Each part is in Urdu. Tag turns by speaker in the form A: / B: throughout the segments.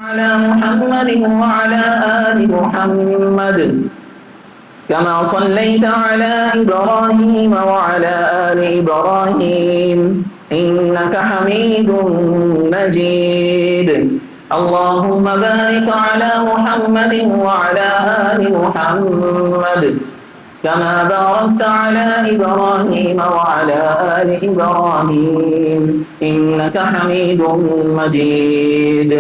A: على محمد وعلى آل محمد كما صليت على إبراهيم وعلى آل إبراهيم إنك حميد مجيد اللهم بارك على محمد وعلى آل محمد كما باركت على إبراهيم وعلى آل إبراهيم إنك حميد مجيد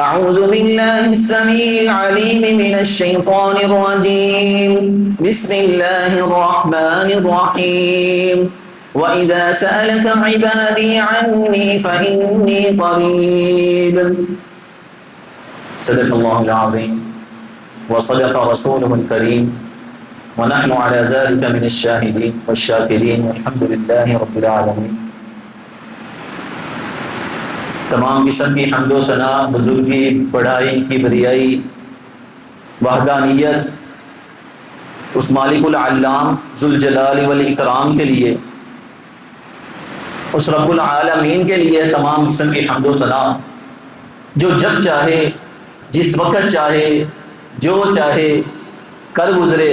A: أعوذ بالله السميع العليم من الشيطان الرجيم بسم الله الرحمن الرحيم وإذا سألك عبادي عني فإني قريب صدق الله العظيم وصدق رسوله الكريم ونحن على ذلك من الشاهدين والشاكرين والحمد لله رب العالمين. تمام قسم کی حمد و ثنا، بزرگی، بڑائی، کبریائی، وحدانیت اس مالک العلام ذوالجلال والاکرام کے لیے، اس رب العالمین کے لیے تمام قسم کی حمد و ثنا، جو جب چاہے، جس وقت چاہے، جو چاہے کر گزرے.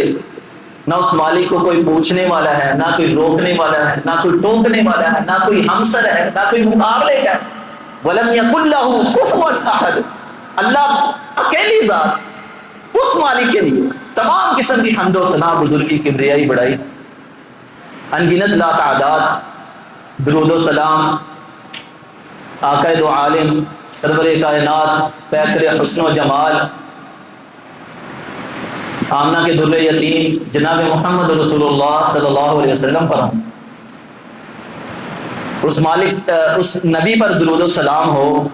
A: نہ اس مالک کو کوئی پوچھنے والا ہے، نہ کوئی روکنے والا ہے، نہ کوئی ٹوکنے والا ہے، نہ کوئی ہمسر ہے، نہ کوئی مقابلے کا. وَلَمْ يَكُنْ لَهُ كُفُوًا أَحَدٌ. اللہ اکیلی ذات، اس مالک کے لیے تمام قسم کی حمد و ثنا، بزرگی، کبریائی، بڑائی، انگنت لا تعداد درود و سلام آقا دو عالم، سرور کائنات، پیکر حسن و جمال، آمنہ کے در یتیم جناب محمد رسول اللہ صلی اللہ علیہ وسلم پر ہوں. اس مالک، اس نبی پر درود و سلام ہو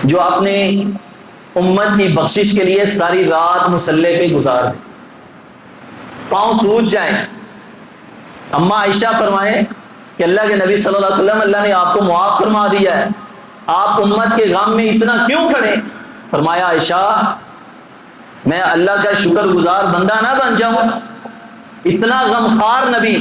A: جو اپنے امت کی بخشش کے لیے ساری رات مصلی پہ گزار دے، پاؤں سوج جائیں. اما عائشہ فرمائیں کہ اللہ کے نبی صلی اللہ علیہ وسلم، اللہ نے آپ کو معاف فرما دیا ہے، آپ امت کے غم میں اتنا کیوں کھڑے؟ فرمایا عائشہ، میں اللہ کا شکر گزار بندہ نہ بن جاؤں؟ اتنا غمخوار نبی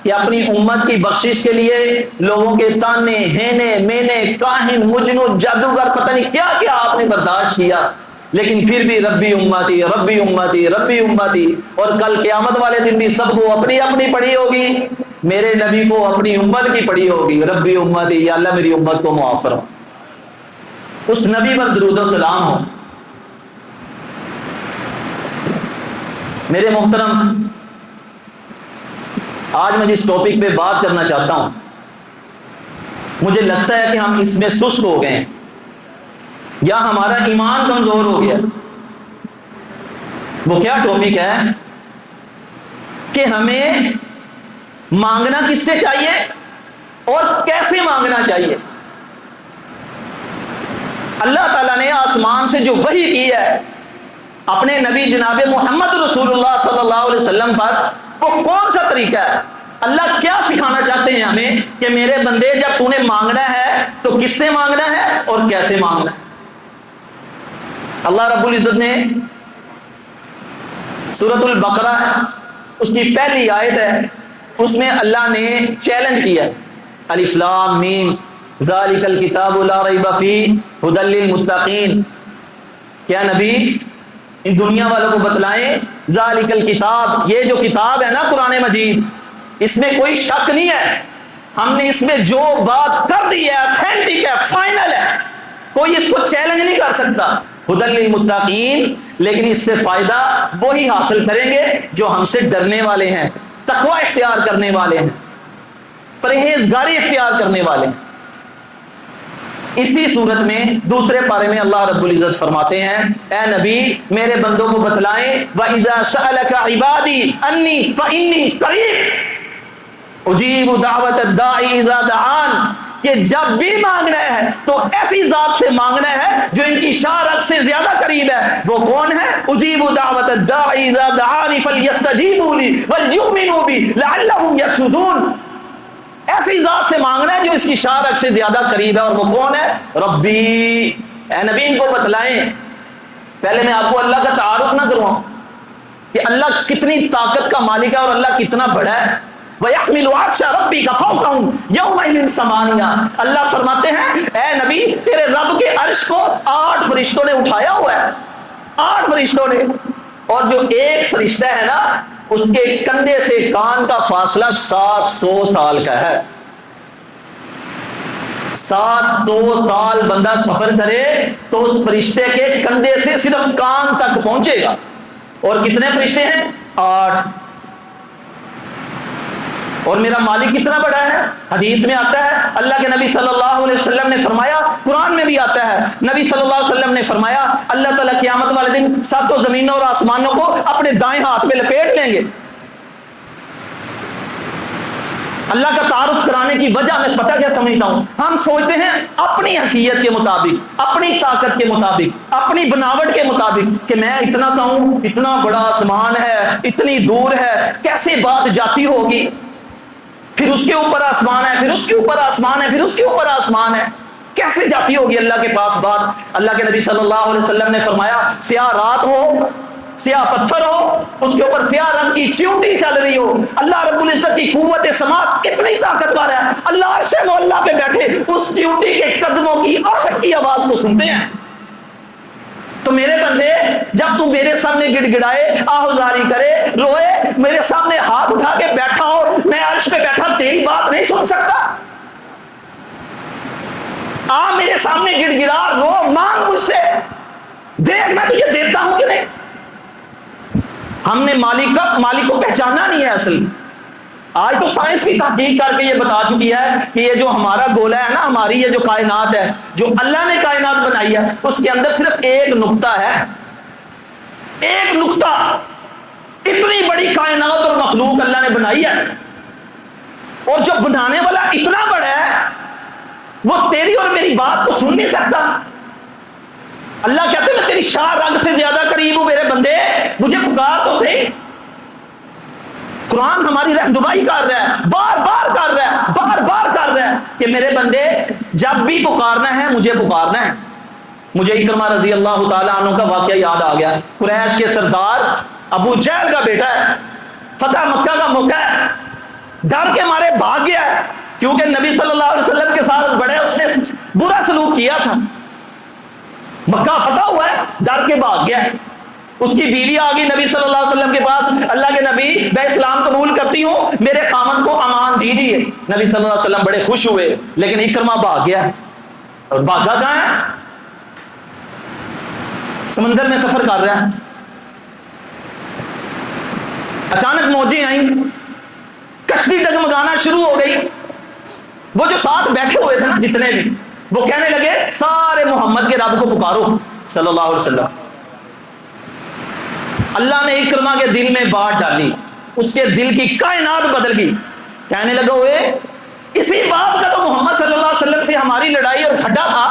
A: کہ اپنی امت کی بخشش کے لیے لوگوں کے تانے، ہینے، مینے، کاہن، مجنون، جادوگر، پتہ نہیں کیا کیا آپ نے برداشت کیا، لیکن پھر بھی ربی امتی، ربی امتی، ربی امتی. اور کل قیامت والے دن بھی سب کو اپنی اپنی پڑھی ہوگی، میرے نبی کو اپنی امت کی پڑھی ہوگی، ربی امتی، یا اللہ میری امت کو معاف فرما. اس نبی پر درود و سلام ہو. میرے محترم، آج میں جس ٹاپک پہ بات کرنا چاہتا ہوں، مجھے لگتا ہے کہ ہم اس میں سست ہو گئے ہیں یا ہمارا ایمان کمزور ہو گیا. وہ کیا ٹاپک ہے کہ ہمیں مانگنا کس سے چاہیے اور کیسے مانگنا چاہیے. اللہ تعالیٰ نے آسمان سے جو وحی کی ہے اپنے نبی جناب محمد رسول اللہ صلی اللہ علیہ وسلم پر، وہ کون سا طریقہ ہے؟ اللہ کیا سکھانا چاہتے ہیں ہمیں کہ میرے بندے جب تو نے مانگنا ہے تو کس سے مانگنا ہے اور کیسے مانگنا ہے. اللہ رب العزت نے سورۃ البقرہ، اس کی پہلی آیت ہے، اس میں اللہ نے چیلنج کیا، الف لام میم ذالک الکتاب لا ریب فیہ ھدی للمتقین. کیا نبی ان دنیا والوں کو بتلائیں، ذالک الکتاب، یہ جو کتاب ہے نا قرآن مجید، اس میں کوئی شک نہیں ہے، ہم نے اس میں جو بات کر دی ہے اتھینٹک ہے، فائنل ہے، کوئی اس کو چیلنج نہیں کر سکتا. ھدی للمتقین، لیکن اس سے فائدہ وہی حاصل کریں گے جو ہم سے ڈرنے والے ہیں، تقوی اختیار کرنے والے ہیں، پرہیزگاری اختیار کرنے والے ہیں. اسی صورت میں دوسرے پارے میں اللہ رب العزت فرماتے ہیں، اے نبی میرے بندوں کو بتلائیں، وَإِذَا سَأَلَكَ عِبَادِي أَنِّي فَإِنِّي قَرِيبٌ أُجِيبُ دَعْوَةَ الدَّاعِ إِذَا دَعَانِ، کہ جب بھی مانگنا ہے تو ایسی ذات سے مانگنا ہے جو ان کی شارت سے زیادہ قریب ہے. وہ کون ہے؟ أُجِيبُ دَعْوَةَ الدَّاعِ إِذَا دَعَانِ فَلْيَسْتَجِيبُوا لِي وَلْيُؤْمِنُوا بِي لَعَلَّهُمْ يَرْشُدُونَ. ایسی ذات سے مانگنا ہے جو اس کی شارک سے زیادہ قریب ہے، اور وہ کون ہے؟ ربی. اے نبی ان کو بتلائیں. پہلے میں آپ کو اللہ کا تعارف نہ کرواؤں کہ اللہ کتنی طاقت کا مالک ہے اور اللہ کتنا بڑا ہے. وَيَحْمِلُ عَرْشَ رَبِّكَ فَوْقَهُمْ يَوْمَئِذٍ ثَمَانِيَةٌ۔ اللہ فرماتے ہیں اے نبی تیرے رب کے عرش کو 8 فرشتوں نے اٹھایا ہوا ہے، 8 فرشتوں نے، اور جو ایک فرشتہ ہے نا اس کے کندھے سے کان کا فاصلہ 700 سال کا ہے۔ 700 سال بندہ سفر کرے تو اس فرشتے کے کندھے سے صرف کان تک پہنچے گا، اور کتنے فرشتے ہیں؟ 8۔ اور میرا مالک کتنا بڑا ہے؟ حدیث میں آتا ہے، اللہ کے نبی صلی اللہ علیہ وسلم نے فرمایا، قرآن میں بھی آتا ہے، نبی صلی اللہ علیہ وسلم نے فرمایا اللہ تعالیٰ قیامت والے دن 7 زمینوں اور آسمانوں کو اپنے دائیں ہاتھ میں لپیٹ لیں گے۔ اللہ کا تعارف کرانے کی وجہ میں پتہ کیا سمجھتا ہوں، ہم سوچتے ہیں اپنی حیثیت کے مطابق، اپنی طاقت کے مطابق، اپنی بناوٹ کے مطابق کہ میں اتنا سا ہوں، اتنا بڑا آسمان ہے، اتنی دور ہے، کیسے بات جاتی ہوگی، پھر اس کے اوپر آسمان ہے، پھر اس کے اوپر آسمان ہے، پھر اس کے اوپر آسمان ہے، کیسے جاتی ہوگی اللہ کے پاس بات۔ اللہ کے نبی صلی اللہ علیہ وسلم نے فرمایا سیاہ رات ہو، سیاہ پتھر ہو، اس کے اوپر سیاہ رنگ کی چیونٹی چل رہی ہو، اللہ رب العزت کی قوت سماعت اتنی طاقتور ہے، اللہ عرش معلیٰ پہ بیٹھے اس چیونٹی کے قدموں کی آفت کی آواز کو سنتے ہیں۔ تو میرے بندے جب تو میرے سامنے گڑ گڑائے، آہوزاری کرے، روئے، میرے سامنے ہاتھ اٹھا کے بیٹھا ہو، میں عرش پہ بیٹھا تیری بات نہیں سن سکتا؟ آ میرے سامنے گڑ گڑا، رو، مانگ مجھ سے، دیکھ میں تجھے دیتا ہوں کہ نہیں۔ ہم نے مالک کو پہچانا نہیں ہے اصل۔ آج تو سائنس بھی تحقیق کر کے یہ بتا چکی ہے کہ یہ جو ہمارا گولا ہے نا، ہماری یہ جو کائنات ہے، جو اللہ نے کائنات بنائی ہے، اس کے اندر صرف ایک نقطہ ہے، ایک نقطہ۔ اتنی بڑی کائنات اور مخلوق اللہ نے بنائی ہے، اور جو بنانے والا اتنا بڑا ہے وہ تیری اور میری بات کو سن نہیں سکتا۔ اللہ کہتے ہیں میں تیری شاہ رگ سے زیادہ قریب ہوں میرے بندے، مجھے پکار تو صحیح۔ قرآن ہماری رہنمائی کر رہا ہے، بار بار کر رہا ہے، بار بار کر رہا ہے کہ میرے بندے جب بھی پکارنا ہے مجھے پکارنا ہے۔ مجھے اکرمہ رضی اللہ تعالیٰ عنہ کا واقعہ یاد آ گیا۔ قریش کے سردار ابو جہل کا بیٹا ہے، فتح مکہ کا موقع ہے، ڈر کے مارے بھاگ گیا ہے، کیونکہ نبی صلی اللہ علیہ وسلم کے ساتھ بڑے اس نے برا سلوک کیا تھا۔ مکہ فتح ہوا ہے، ڈر کے بھاگ گیا ہے۔ اس کی بیوی آ گئی نبی صلی اللہ علیہ وسلم کے پاس، اللہ کے نبی میں اسلام قبول کرتی ہوں، میرے خامن کو امان دیجیے۔ نبی صلی اللہ علیہ وسلم بڑے خوش ہوئے، لیکن اکرمہ بھاگ گیا۔ اور بھاگا کہاں ہے؟ سمندر میں سفر کر رہا ہے، اچانک موجیں آئیں، کشتی ڈگمگانا شروع ہو گئی۔ وہ جو ساتھ بیٹھے ہوئے تھے نا جتنے بھی، وہ کہنے لگے سارے محمد کے رب کو پکارو صلی اللہ علیہ وسلم۔ اللہ نے اکرمہ کے دل میں بات ڈالی، اس کے دل کی کائنات بدل گئی۔ کہنے لگا ہوئے اسی بات کا تو محمد صلی اللہ علیہ وسلم سے ہماری لڑائی اور کھڈا تھا۔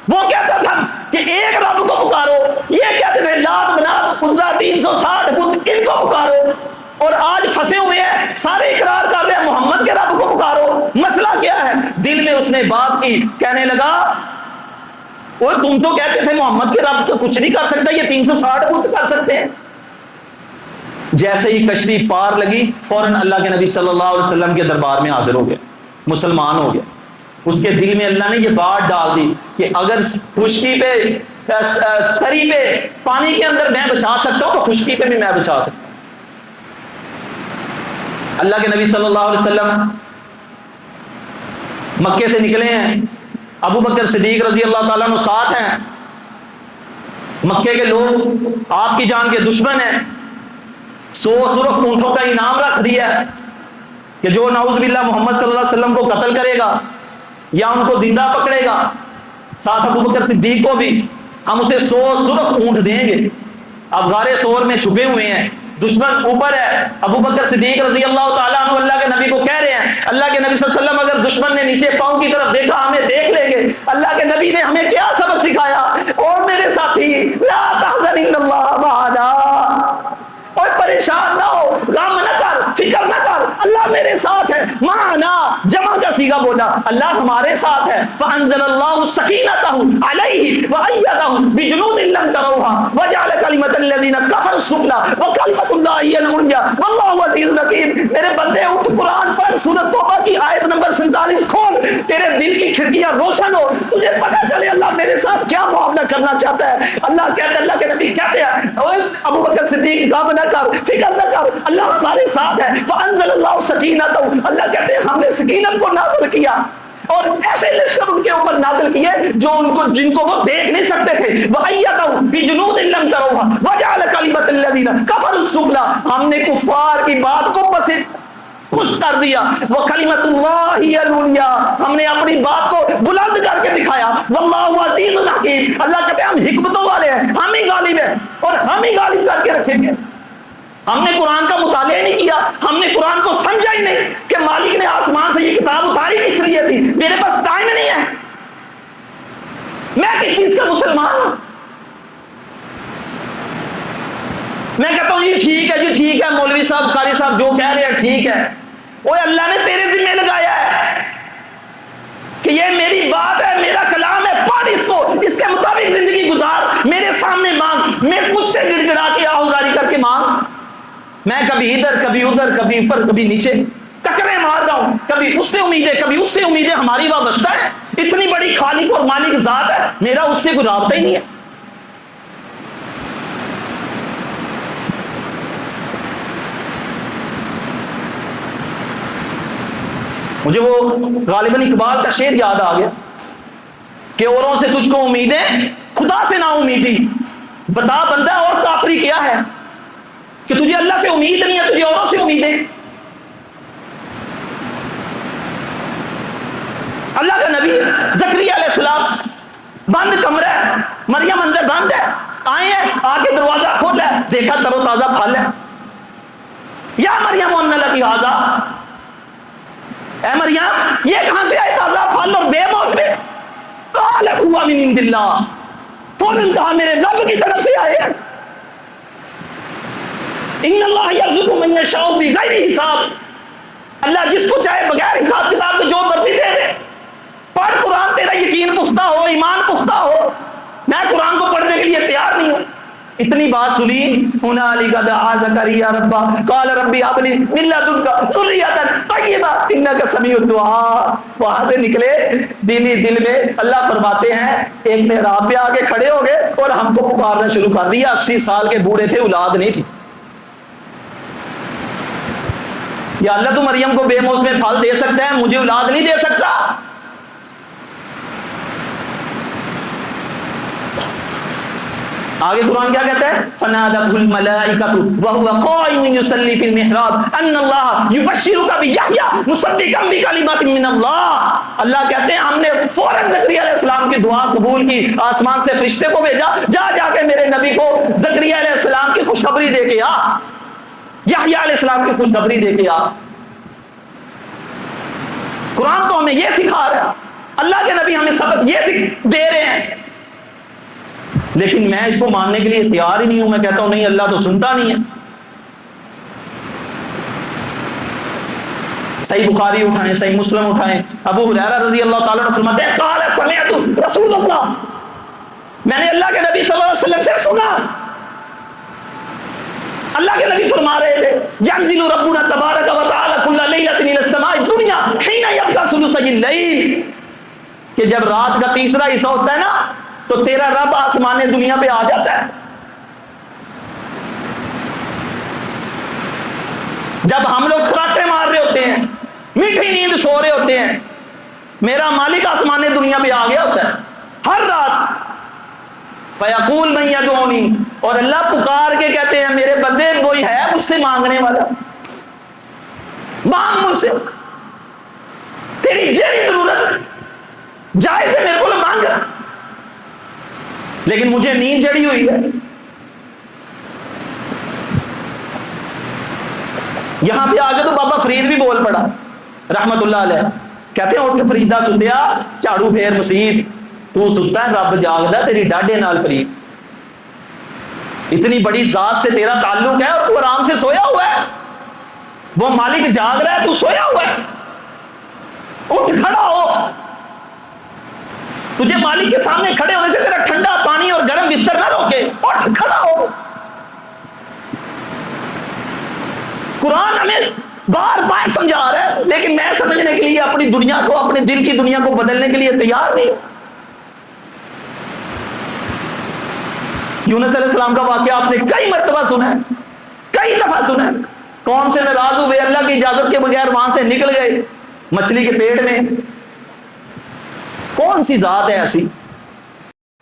A: وہ کہتا تھا کہ ایک رب کو پکارو، یہ کہتے تھے لات منات عزا 360 بت ان کو پکارو، اور آج پھنسے ہوئے ہیں سارے اقرار کر رہے ہیں محمد کے رب کو پکارو۔ مسئلہ کیا ہے؟ دل میں اس نے بات کی، کہنے لگا اور تم تو کہتے تھے محمد کے رب تو کچھ نہیں کر سکتا، یہ 360 بت کر سکتے ہیں۔ جیسے ہی کشتی پار لگی فوراً اللہ کے نبی صلی اللہ علیہ وسلم کے دربار میں حاضر ہو گیا، مسلمان ہو گیا۔ اس کے دل میں اللہ نے یہ بات ڈال دی کہ اگر خشکی پہ تری پہ پانی کے اندر میں بچا سکتا ہوں تو خشکی پہ بھی میں بچا سکتا ہوں۔ اللہ کے نبی صلی اللہ علیہ وسلم مکے سے نکلے ہیں، ابو بکر صدیق رضی اللہ تعالیٰ عنہ ساتھ ہیں۔ مکے کے لوگ آپ کی جان کے دشمن ہیں، 100 سرخ اونٹوں کا انعام رکھ دیا ہے کہ جو نعوذ باللہ محمد صلی اللہ علیہ وسلم کو قتل کرے گا یا ان کو زندہ پکڑے گا، ساتھ ابو بکر صدیق کو بھی ہم اسے 100 سرخ اونٹ دیں گے۔ اب غار ثور میں چھپے ہوئے ہیں، دشمن اوپر ہے، ابو بکر صدیق رضی اللہ تعالیٰ عنہ اللہ کے نبی کو کہہ رہے ہیں اللہ کے نبی صلی اللہ علیہ وسلم اگر دشمن نے نیچے پاؤں کی طرف دیکھا ہمیں دیکھ لیں گے۔ اللہ کے نبی نے ہمیں کیا سبق سکھایا؟ اور میرے ساتھی لا تحزن ان اللہ معنا، اور پریشان نہ ہو، غم نہ کر، فکر نہ کر، اللہ میرے ساتھ ہے. معنا جمع کا صیغہ بولا, اللہ ہمارے ساتھ ہے. فانزل اللہ سکینتہ علیہ وایدہ بجنود لم تروها وجعل کلمۃ الذین کفروا السفلی وکلمۃ اللہ ہی العلیٰ واللہ عزیز حکیم. میرے بندے اٹھ, قرآن پڑھ, سورۃ توبہ کی آیت نمبر 47 کھول, تیرے دل کی کھڑکیاں روشن ہو, تجھے پتہ چلے اللہ میرے ساتھ کیا معاملہ کرنا چاہتا ہے. اللہ کہتے ہیں, اللہ کے نبی کہتے ہیں, ابو بکر صدیق غم نہ کر, فکر نہ کر, اللہ ہمارے ساتھ ہے. فانزل اللہ سکینتہ, اللہ کہتے ہیں ہم نے سکینت کو نازل کیا اور ایسے لشکر ان کے اوپر نازل کیے جو ان کو, جن کو وہ دیکھ نہیں سکتے تھے. وَأَيَّدَهُ بِجُنُودٍ لَمْ تَرَوْهَا وَجَعَلَ كَلِمَةَ الَّذِينَ كَفَرُوا السُّفْلَىٰ, ہم نے کفار کی بات کو بس خوش کر دیا. وَكَلِمَةُ اللَّهِ هِيَ الْعُلْيَا, ہم نے اپنی بات کو بلند کر کے دکھایا. وَاللَّهُ عَزِيزٌ حَكِيمٌ, اللہ کہتے ہیں ہم حکمتوں والے ہیں, ہم ہی غالب ہیں اور ہم ہی غالب کر کے رکھیں گے. ہم نے قرآن کا مطالعہ نہیں کیا, ہم نے قرآن کو سمجھا ہی نہیں کہ مالک نے آسمان سے یہ کتاب اتاری کس لیے تھی. میرے پاس ٹائم نہیں ہے, میں کس چیز کا مسلمان ہوں. میں کہتا ہوں جی ٹھیک ہے, جی ٹھیک ہے, مولوی صاحب, قاری صاحب جو کہہ رہے ہیں ٹھیک ہے. اوے اللہ نے تیرے ذمہ لگایا ہے کہ یہ میری بات ہے, میرا کلام ہے, پڑھ اس کو, اس کے مطابق زندگی گزار, میرے سامنے مانگ, میں مجھ سے گڑ گڑا کے آہوزاری کر کے مانگ. میں کبھی ادھر, کبھی ادھر, کبھی اوپر, کبھی نیچے ٹکرے مار رہا ہوں, کبھی اس سے امیدیں, کبھی اس سے امیدیں ہماری وابستہ ہے. اتنی بڑی خالق اور مالک ذات ہے, میرا اس سے کوئی رابطہ ہی نہیں ہے. مجھے وہ غالباً اقبال کا شعر یاد آ گیا کہ اوروں سے تجھ کو امیدیں, خدا سے نا امیدی. بتا بندہ اور کافری کیا ہے کہ تجھے اللہ سے امید نہیں ہے, تجھے اوروں سے امیدیں. اللہ کا نبی زکریا علیہ السلام, بند کمرہ ہے, مریم اندر بند ہے, آئے ہیں, آ کے دروازہ کھولا ہے, دیکھا تر و تازہ پھل ہے. یا مریم ان لکی ھذا, اے مریم یہ کہاں سے آئے تازہ پھل اور بے موسمی؟ قال هو من عند اللہ, فوراً کہا میرے رب کی طرف سے آئے ہیں. ان اللہ یرزق من یشاء بغیر حساب, اللہ جس کو چاہے بغیر حساب کتاب کے جو مرضی دے دے. پڑھ قرآن, تیرا یقین پختہ ہو, ایمان پختہ ہو. میں قرآن کو پڑھنے کے لیے تیار نہیں ہوں. اتنی بات سنی, هنالک دعا زکریا ربہ قال ربی هب لی من لدنک ذریۃ طیبہ انک سمیع الدعاء. وہاں سے نکلے, دل ہی دل میں اللہ فرماتے ہیں ایک محراب پہ آ کے کھڑے ہو گئے اور ہم کو پکارنا شروع کر دیا. 80 سال کے بوڑھے تھے, اولاد نہیں تھی. یا اللہ تو مریم کو بے موسم پھل دے سکتا ہے, مجھے اولاد نہیں دے سکتا. آگے قرآن کیا کہتا ہے؟ فنادته الملائکۃ وهو قائم یصلی فی المحراب ان اللہ یبشرک بیحییٰ مصدقا بکلمات من اللہ. اللہ کہتے ہیں ہم نے فوراً زکریا علیہ السلام کی دعا قبول کی, آسمان سے فرشتے کو بھیجا, جا کے میرے نبی کو زکریا علیہ السلام کی خوشخبری دے کے آ, یحییٰ علیہ السلام کی خوشخبری دے کے آ. قرآن تو ہمیں یہ سکھا رہا ہے, اللہ کے نبی ہمیں سبق یہ دے رہے ہیں, لیکن میں اس کو ماننے کے لیے تیار ہی نہیں ہوں. میں کہتا ہوں نہیں, اللہ تو سنتا نہیں ہے. صحیح بخاری اٹھائیں, صحیح مسلم اٹھائیں, ابو ہریرہ رضی اللہ تعالیٰ عنہ فرماتے ہیں قال سمعت رسول اللہ, میں نے اللہ کے نبی صلی اللہ علیہ وسلم سے سنا. اللہ کے نبی فرما رہے تھے ينزل ربنا تبارک و تعالی كل ليلة الى السماء الدنيا حين يبقى ثلثي الليل, کہ جب رات کا تیسرا حصہ ہوتا ہے نا تو تیرا رب آسمان دنیا پہ آ جاتا ہے. جب ہم لوگ خراٹے مار رہے ہوتے ہیں, میٹھی نیند سو رہے ہوتے ہیں, میرا مالک آسمان دنیا پہ آ گیا ہوتا ہے ہر رات. فیقول من یدعونی, اور اللہ پکار کے کہتے ہیں میرے بندے کوئی ہے مجھ سے مانگنے والا, مانگ مجھ سے, تیری جیڑی ضرورت جائز ہے میرے کو مانگ. لیکن مجھے نیند چڑھی ہوئی ہے. یہاں پہ آگے تو بابا فرید بھی بول پڑا رحمت اللہ علیہ, کہتے ہیں اٹھ فریدہ سدیا جھاڑو پھیر مسیت, تو ستا ہے رب جاگدا تیری ڈاڈے نال فرید. اتنی بڑی ذات سے تیرا تعلق ہے اور تو آرام سے سویا ہوا ہے. وہ مالک جاگ رہا ہے، تو سویا ہوا ہے، اٹھ کھڑا ہو. تجھے مالک کے سامنے کھڑے ہونے سے تیرا ٹھنڈا پانی اور گرم بستر نہ روکے، اٹھ کھڑا ہو. قرآن ہمیں بار بار سمجھا رہا ہے، لیکن میں سمجھنے کے لیے اپنی دنیا کو، اپنے دل کی دنیا کو بدلنے کے لیے تیار نہیں. یونس علیہ السلام کا واقعہ آپ نے کئی مرتبہ سنا ہے، کئی دفعہ سنا ہے. قوم سے ناراض ہوئے، اللہ کی اجازت کے بغیر وہاں سے نکل گئے مچھلی کے پیٹ میں. کون سی ذات ہے ایسی؟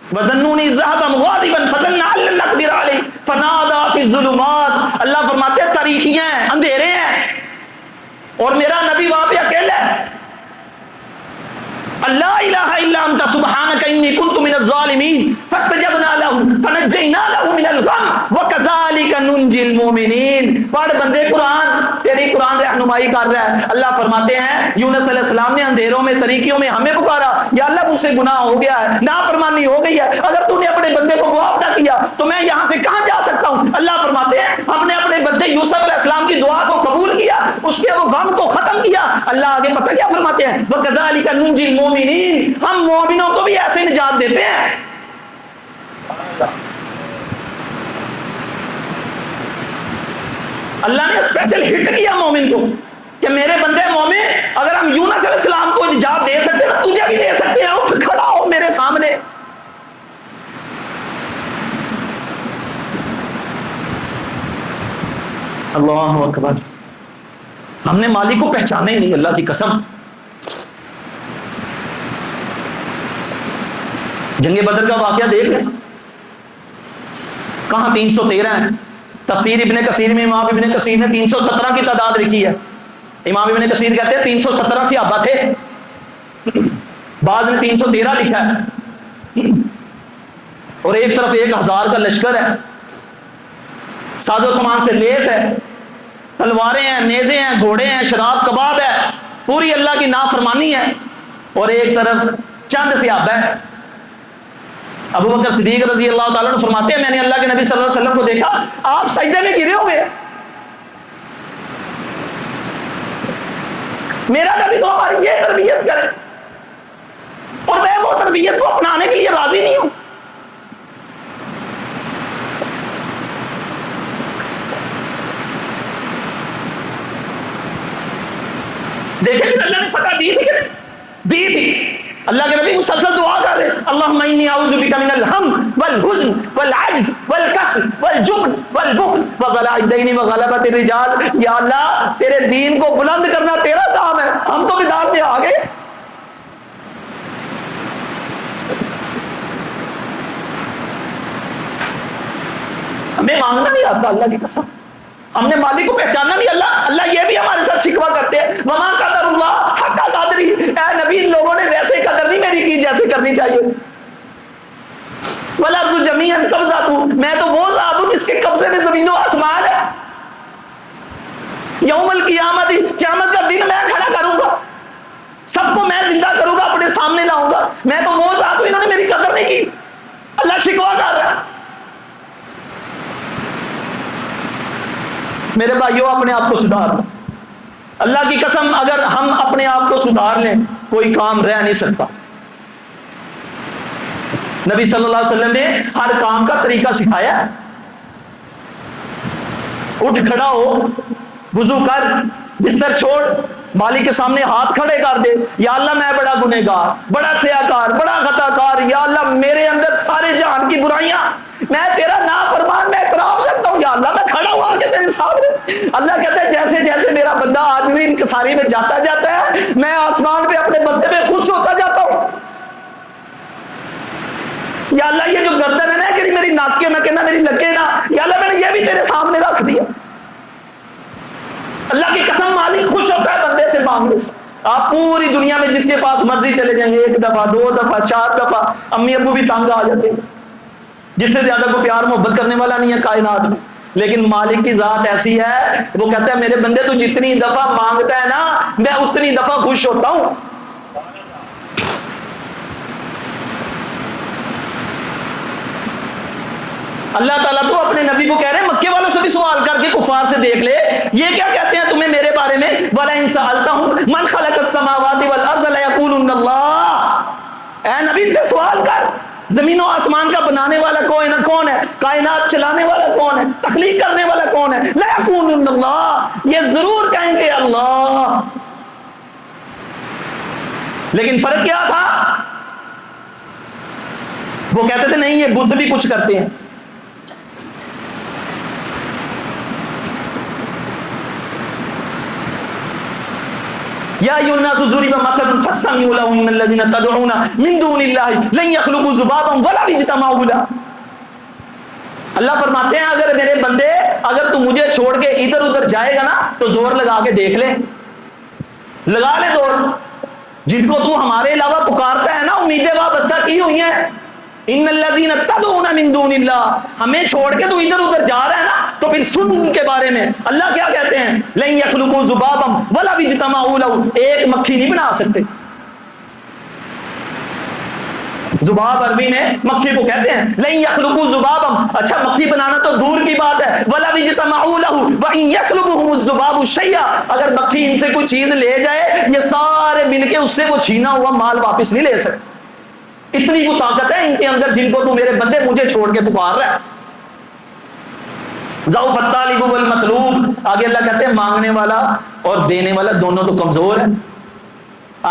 A: وَظَنُّونِ ذَهَبَ مُغَاضِبًا فَظَنَّ أَن لَّن نَّقْدِرَ عَلَيْهِ فَنَادَىٰ فِي الظُّلُمَاتِ. اللہ فرماتے ہیں تاریکیاں ہیں، اندھیرے ہیں، اور میرا نبی وہاں پہ اکیلا ہے. اللہ الہ الا انت سبحانک انی کنت من الظالمین فاستجبنا له فنجینا له من الغم وکذالک ننجی المؤمنین. پڑھ بندے قرآن، تیری قرآن رہنمائی کر رہا ہے. اللہ فرماتے ہیں یونس علیہ السلام نے اندھیروں میں، تاریکیوں میں ہمیں پکارا، یا اللہ مجھ سے گناہ ہو گیا ہے، نافرمانی ہو گئی ہے، اگر تو نے اپنے بندے کو معاف نہ کیا تو میں یہاں سے کہاں جا سکتا ہوں. اللہ فرماتے ہیں ہم نے اپنے بندے یوسف علیہ السلام کی دعا کو قبول کیا، اس کے وہ غم کو ختم کیا. اللہ آگے پتہ کیا فرماتے ہیں؟ وکذالک ننجی المؤمنین، ہم مومنوں کو بھی ایسے نجات دیتے ہیں. اللہ نے اسپیشل ہٹ کیا مومن کو کہ میرے بندے مومن، اگر ہم یونس علیہ السلام کو نجات دے سکتے ہیں تجھے بھی دے سکتے ہیں. اٹھ کھڑا ہو میرے سامنے. اللہ اکبر. ہم نے مالک کو پہچانا ہی نہیں، اللہ کی قسم. جنگ بدر کا واقعہ دیکھ لیں، کہاں 313 ہیں. تفسیر ابن کثیر میں امام ابن کثیر نے 317 کی تعداد لکھی ہے. امام ابن کثیر کہتے ہیں 317 صحابہ تھے، بعض نے 313 لکھا ہے. اور ایک طرف 1000 کا لشکر ہے، ساز و سامان سے لیس ہے، تلواریں ہیں، نیزے ہیں، گھوڑے ہیں، شراب کباب ہے، پوری اللہ کی نافرمانی ہے. اور ایک طرف چند صحابہ ہیں. ابو بکر صدیق رضی اللہ تعالیٰ عنہ فرماتے ہیں میں نے اللہ کے نبی صلی اللہ علیہ وسلم کو دیکھا، آپ سجدے میں گرے ہوئے. میرا نبی تو ہماری یہ تربیت کرے اور میں وہ تربیت کو اپنانے کے لیے راضی نہیں ہوں. دیکھیں اللہ نے فتح دی تھی کہ نہیں؟ دی تھی. اللہ کے نبی مسلسل دعا کر رہے اللہم انی اعوذ بک من الہم والحزن والعجز والکسل والجبن والبخل وضلاع الدین وغلبۃ الرجال. یا اللہ تیرے دین کو بلند کرنا تیرا کام ہے، ہم تو بدعت میں آ گئے. ہمیں مانگنا نہیں آتا اللہ کی قسم، ہم نے مالک کو پہچاننا نہیں. اللہ یہ بھی ہمارے ساتھ شکوہ کرتے ہیں وما قدر اللہ حق قدری. اے نبی ان لوگوں نے ویسے قدر نہیں میری کی جیسے کرنی چاہیے. والارض جمیعا قبضۃ، میں تو وہ ذات ہوں جس کے قبضے میں زمین و آسمان ہے. یوم القیامت، قیامت کا دن میں کھڑا کروں گا، سب کو میں زندہ کروں گا، اپنے سامنے لاؤں گا. میں تو وہ ذات ہوں، انہوں نے میری قدر نہیں کی. اللہ شکوہ کر رہا ہے. میرے بھائیوں اپنے آپ کو سدھار لیں. اللہ کی قسم اگر ہم اپنے آپ کو سدھار لیں کوئی کام رہ نہیں سکتا. نبی صلی اللہ علیہ وسلم نے ہر کام کا طریقہ سکھایا ہے. اٹھ کھڑا ہو، وضو کر، بستر چھوڑ، مالک کے سامنے ہاتھ کھڑے کر دے. یا اللہ میں بڑا گنہگار، بڑا سیاکار، بڑا خطا کار، یا اللہ میرے اندر سارے جہان کی برائیاں، میں تیرا نافرمان، میں اعتراف کرتا ہوں. یا اللہ میں کھڑا ہوا کہ تیرے سامنے. اللہ کہتا ہے جیسے جیسے میرا بندہ عاجزی انکساری میں جاتا جاتا ہے میں آسمان پہ اپنے بندے میں خوش ہوتا جاتا ہوں. یا اللہ یہ جو گردن ہے نا کہ میری ناک کے نہ کہنا میری لگے نا، یا اللہ میں نے یہ بھی تیرے سامنے رکھ دیا. اللہ کی قسم مالک خوش ہوتا ہے بندے سے مانگنے سے. آپ پوری دنیا میں جس کے پاس مرضی چلے جائیں گے، 1 دفعہ 2 دفعہ 4 دفعہ، امی ابو بھی تنگ آ جاتے ہیں. جس سے زیادہ کو پیار محبت کرنے والا نہیں ہے کائنات میں. لیکن مالک کی ذات ایسی ہے وہ کہتا ہے میرے بندے تو جتنی دفعہ مانگتا ہے نا میں اتنی دفعہ خوش ہوتا ہوں. اللہ تعالیٰ تو اپنے نبی کو کہہ رہے ہیں مکے والوں سے بھی کوئی سوال کر کے کفار سے دیکھ لے یہ کیا کہتے ہیں تمہیں میرے بارے میں، وَلَئِن سَأَلْتَهُمْ مَنْ خَلَقَ السَّمَاوَاتِ وَالْأَرْضَ لَيَقُولُنَّ اللَّهُ، اے نبی ان سے سوال کر زمین و آسمان کا بنانے والا کون ہے، کائنات چلانے والا کون ہے، تخلیق کرنے والا کون ہے، لَيَقُولُنَّ اللَّهُ، یہ ضرور کہیں گے اللہ۔ لیکن فرق کیا تھا؟ وہ کہتے تھے نہیں یہ بت بھی کچھ کرتے ہیں۔ یا ایھا الناس ضرب مثل فاستمعوا له ان الذين تدعون من دون الله لن يخلقوا ذبابا ولا اجتمعوا له۔ اللہ فرماتے ہیں اگر میرے بندے اگر تو مجھے چھوڑ کے ادھر ادھر جائے گا نا تو زور لگا کے دیکھ لے، لگا لے زور، جن کو تو ہمارے علاوہ پکارتا ہے نا امیدیں وابستہ کی ہوئی ہیں، ان الذین تدعون من دون اللہ، ہمیں چھوڑ کے تو ادھر ادھر جا رہا ہے نا، تو پھر سن ان کے بارے میں اللہ کیا کہتے ہیں، لن یخلقوا ذبابا ولا اجتمعوا له، ایک مکھی نہیں بنا سکتے۔ ذباب عربی میں مکھی کو کہتے ہیں، لن یخلقوا ذبابا، اچھا مکھی بنانا تو دور کی بات ہے، ولا اجتمعوا له وان يسلبهم الذباب شيئا، اگر مکھی ان سے کوئی چیز لے جائے یہ سارے مل کے اس سے وہ چھینا ہوا مال واپس نہیں لے سکتے، اتنی کو طاقت ہے ان کے اندر جن کو تو میرے بندے مجھے چھوڑ کے پکار رہا ہے۔ ضعف الطالب والمطلوب، آگے اللہ کہتے ہیں مانگنے والا اور دینے والا دونوں تو کمزور ہیں۔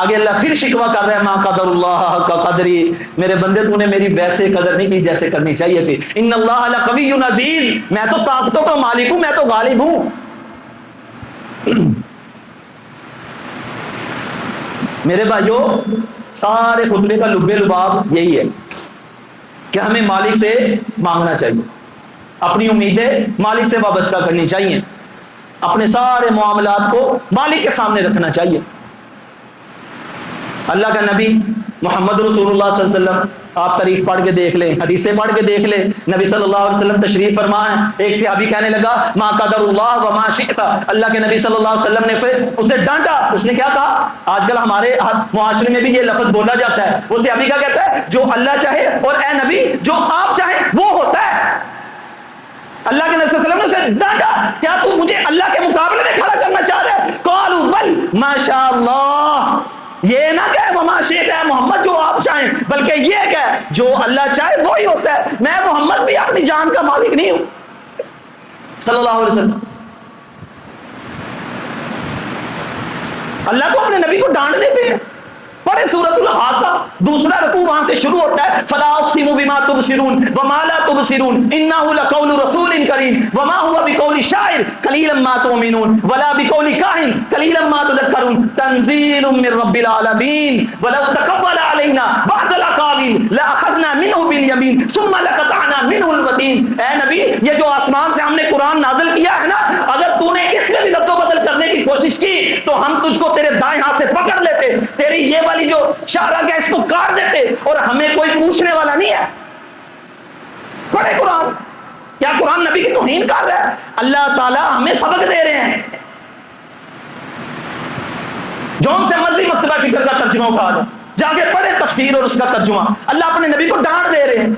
A: آگے اللہ پھر شکوہ کر رہا ہے، ما قدر اللہ حق قدری، میرے بندے تو نے میری ویسے قدر نہیں کی جیسے کرنی چاہیے تھی، ان اللہ لقوی عزیز، میں تو طاقتوں کا مالک ہوں، میں تو غالب ہوں۔ میرے بھائیوں سارے خطبے کا لب لباب یہی ہے کہ ہمیں مالک سے مانگنا چاہیے، اپنی امیدیں مالک سے وابستہ کرنی چاہیے، اپنے سارے معاملات کو مالک کے سامنے رکھنا چاہیے۔ اللہ کا نبی محمد رسول اللہ صلی اللہ علیہ وسلم، آپ تاریخ پڑھ کے دیکھ لیں، حدیثیں پڑھ کے دیکھ لیں، نبی صلی اللہ علیہ وسلم تشریف فرما ہے، ایک صحابی کہنے لگا ما قدر اللہ وما شئت، اللہ کے نبی صلی اللہ علیہ وسلم نے پھر اسے ڈانٹا، اس نے کیا کہا؟ آج کل ہمارے معاشرے میں بھی یہ لفظ بولا جاتا ہے، وہ صحابی کا کہتا ہے جو اللہ چاہے اور اے نبی جو آپ چاہیں وہ ہوتا ہے۔ اللہ کے نبی صلی اللہ علیہ وسلم نے اسے ڈانٹا، کیا تو مجھے اللہ کے مقابلے میں کھڑا کرنا چاہ رہے ہیں؟ قالوا بل ما شاء اللہ، یہ نہ کہ وما شئت ہے محمد جو آپ چاہیں، بلکہ یہ کہ جو اللہ چاہے وہی ہوتا ہے، میں محمد بھی اپنی جان کا مالک نہیں ہوں صلی اللہ علیہ وسلم۔ اللہ کو اپنے نبی کو ڈانٹ دیتے ہیں۔ پڑھے سورۃ الحاقہ، دوسرا رکوع وہاں سے شروع ہوتا ہے، فلا اقسم بما تبصرون وما لا تبصرون انه لقول رسول کریم وما هو بقول شاعر قلیلا ما تؤمنون ولا بقول کاہن قلیلا ما تذکرون تنزیل من رب العالمین ولو تقبل علینا بعض الاقاویل لاخذنا منه بالیمین ثم لقطعنا منه الوتین۔ اے نبی یہ جو آسمان سے ہم نے قرآن نازل کیا ہے نا، اگر تو نے اس میں بھی رد و بدل کرنے کی کوشش کی تو ہم تجھ کو تیرے دائیں ہاتھ سے پکڑ لیتے، تیری یہ جو شارہ گیا اس کو کاٹ دیتے، اور ہمیں کوئی پوچھنے والا نہیں ہے۔ پڑھے قرآن، کیا قرآن نبی کی توہین کر رہا ہے؟ اللہ تعالیٰ ہمیں سبق دے رہے ہیں، جون سے مرضی مکتبہ فکر کا ترجمہ اٹھا دو، جا کے پڑھے تفسیر اور اس کا ترجمہ۔ اللہ اپنے نبی کو ڈانٹ دے رہے ہیں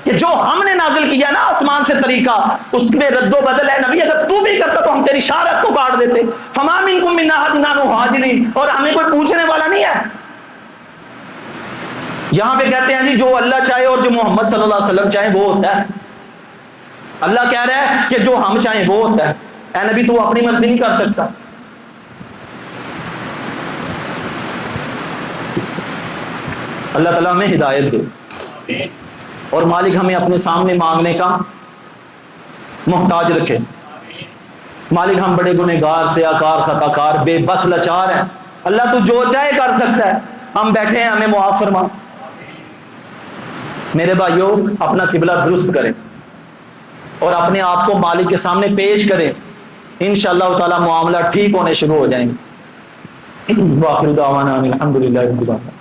A: کہ جو ہم نے نازل کیا نا آسمان سے طریقہ، اس میں رد و بدل ہے نبی، اگر تو بھی کرتا تو ہم تیری شارت کو کاٹ دیتے۔ فما منکم من احد عنہ حاجزین، اور ہمیں کوئی پوچھنے والا نہیں ہے۔ یہاں پہ کہتے ہیں جی جو اللہ چاہے اور جو محمد صلی اللہ علیہ وسلم چاہے وہ ہوتا ہے۔ اللہ کہہ رہا ہے کہ جو ہم چاہیں وہ ہوتا ہے۔ اے نبی تو اپنی مرضی نہیں کر سکتا۔ اللہ تعالیٰ ہمیں ہدایت دے اور مالک ہمیں اپنے سامنے مانگنے کا محتاج رکھے۔ مالک ہم بڑے گنہگار سیاکار خطا کار بے بس لاچار ہیں، اللہ تو جو چاہے کر سکتا ہے، ہم بیٹھے ہیں ہمیں معاف فرما۔ میرے بھائیوں اپنا قبلہ درست کریں اور اپنے آپ کو مالک کے سامنے پیش کریں، انشاءاللہ تعالی معاملہ ٹھیک ہونے شروع ہو جائیں گے۔ وآخر دعوانا الحمدللہ رب العالمین۔